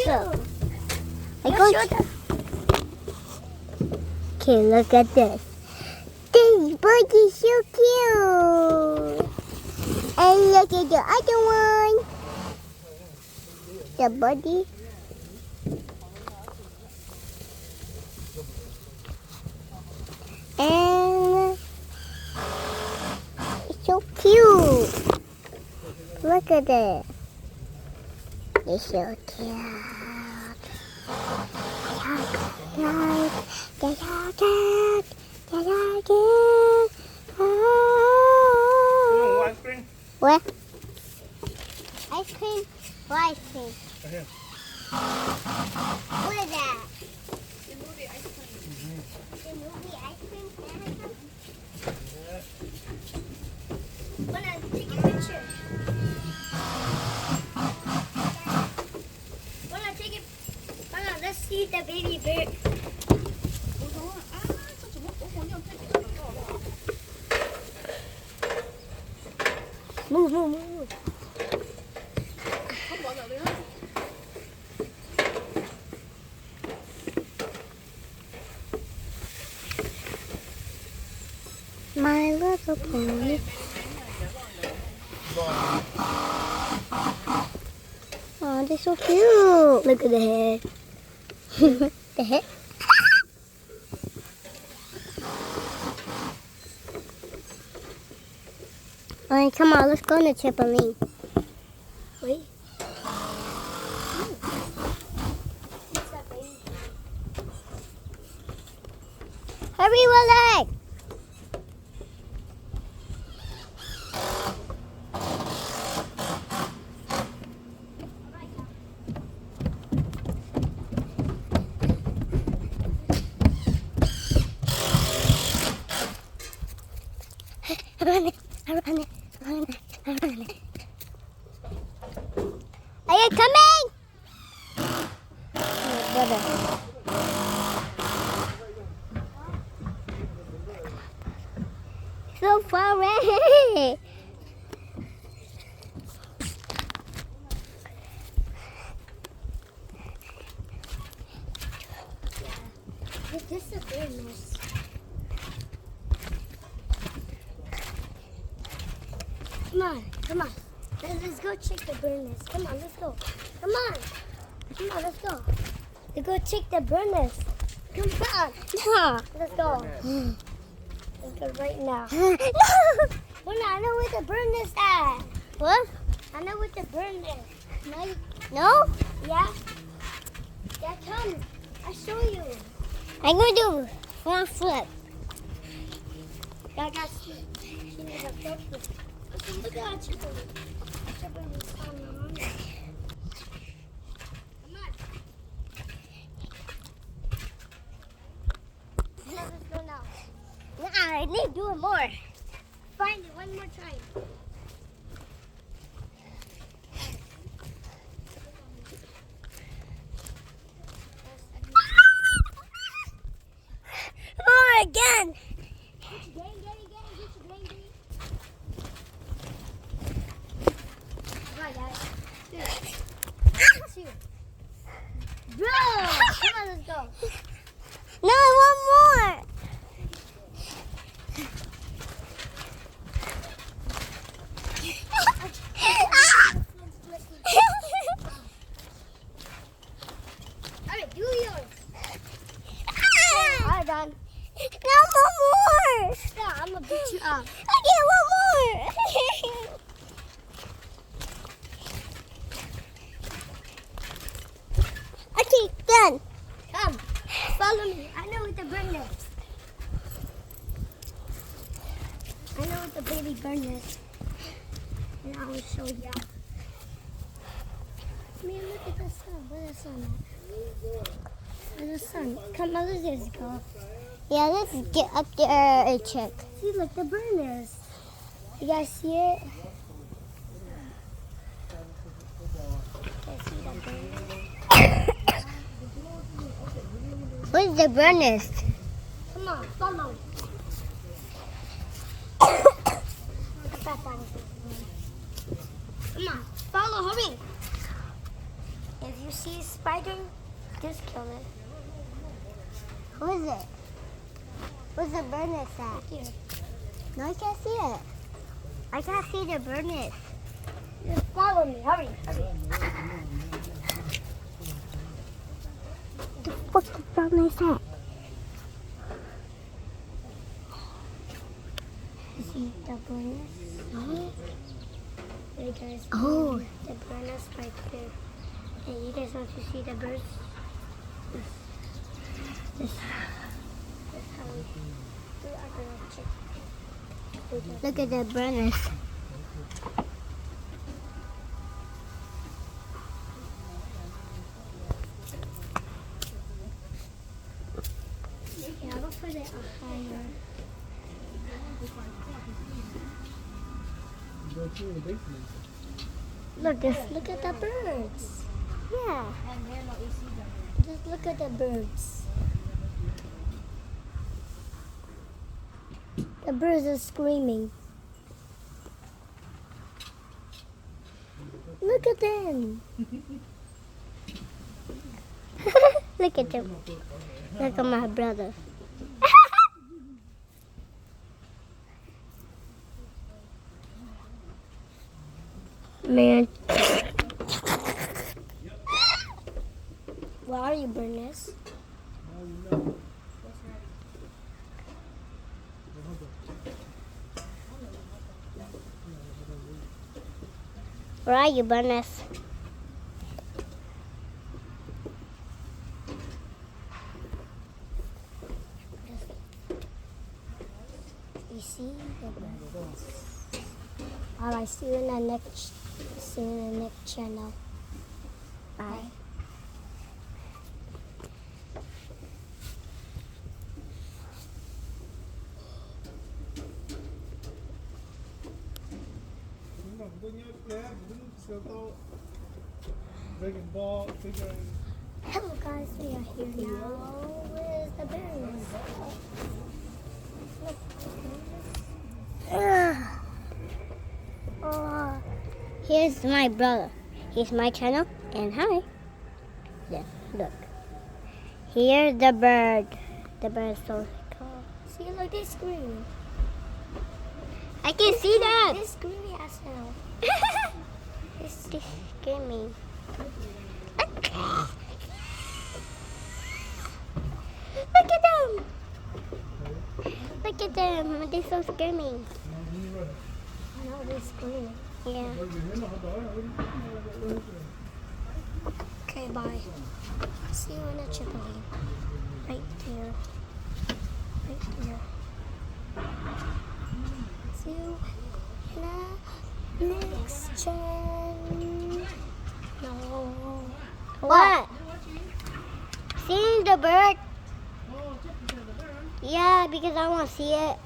So, okay, look at this. This bug is so cute. And look at the other one. The body. And it's so cute. Look at it. It's so cute. Ice cream? What? Ice cream? What ice cream? Right here. What is that? The movie ice cream. The movie ice cream? Can I have some? Wanna take a picture? Wanna take it? Wanna let's see the baby bear. Move, move, move. My little pony. Oh, they're so cute. Look at the head. The head. Alright, come on, let's go on the trampoline. Wait. Hurry, Willie! Are you coming? Oh, brother. So far away. This is very nice. Come on, come on. Let's go check the bird nest. Come on, let's go. Come on. Come on, let's go. Let's go check the bird nest. Come on. No. Let's go. Let's go right now. No. Well, I know where the bird nest at. What? I know where the bird nest. No? No? Yeah? Yeah, come. I'll show you. I'm going to do front flip. I got she needs a flip. Look at our chicken. Chicken is on. Come on. Let's go now. Nah, I need to do it more. Find it one more time. More again. Bro, come on, let's go. No, one more. Alright, do yours. All done. No, one more. Stop, I'm gonna beat you up. I get one more. Okay, done. Come, follow me. I know what the bird is. I know what the baby bird is. And I will show you. Man, look at the sun. Where's the sun at? Where's the sun? Come on, let's just go. Yeah, let's get up there and check. See, look, the bird nest. You guys see it? See the bird nest? Where's the bird nest? Come on, follow. Come on, follow, hurry. If you you see a spider, just kill it. Who is it? Where's the bird nest at? Right here. No, I can't see it. I can't see the bird nest. Just follow me. Hurry, hurry. The fuck is bird nest at? You see the bird nest? Hey guys. Oh. The bird nest right there. And you guys want to see the birds? This how we are gonna check. Look at the bird nest. Yeah, I'll put it higher. Look at the birds. Yeah. Just look at the birds. The birds are screaming. Look at them. Look at them. Look at my brother. Man. Where are you, Bernice? Where are you, Bernice? You see the birds. Alright, see you in the next channel. Bye. Hello guys, we are here now. Where's the birds? Oh, here's my brother. Here's my channel. And hi. Yeah, look. Here's the bird. The bird is so cool. See, look, they scream. I can see that. They scream as hell. It's screaming. Look at them. Look at them. They're so screaming. I know they scream. Yeah. Okay, bye. See you in the trampoline. Right there. Right there. See you in the next channel. No. What? Seeing the bird? Yeah, because I want to see it.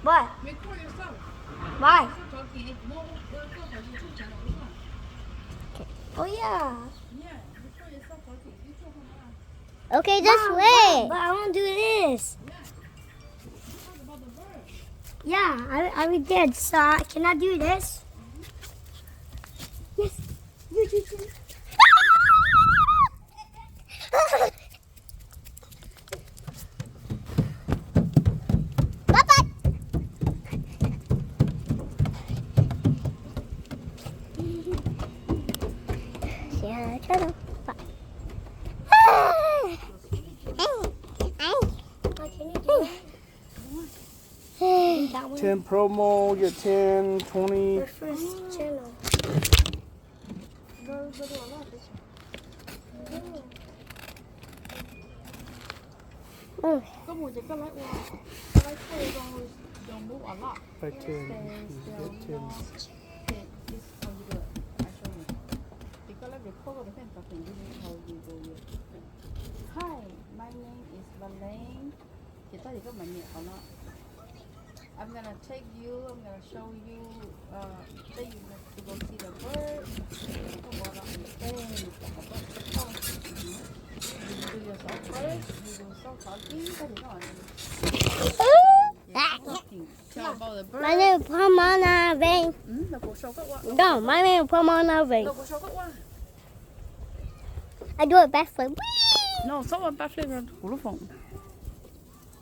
What? Record yourself. Why? Talking. Oh yeah. Yeah, record yourself talking. You talk about. Okay, just Mom, wait. But I want to do this. Talk about the bird. Yeah, I already did. So can I do this? Yes. You. Yeah, channel. Bye. What can you do? That one. 10 promo, get 10, 20. The first channel. Có mùi thì có lấy qua. Lấy thôi rồi. Don't move a lot. By 10, you get 10. Okay, this is how you do it. I show you. You got like record the pen talking. This is how you do it. Hi, my name is Valene. Chị tới thì có mình nhẹ nó. I'm gonna take you. I'm gonna show you. Take you to go see the bird. Come on, understand. You do yourself first. You do some talking. Cái gì đó. Talking. Tell about the bird. My name is Pomona Vane. Là cuộc sống các bạn. No, my name is Pomona Vane. Là cuộc sống các I do a backflip. Whee! No, someone backflip 葫芦风。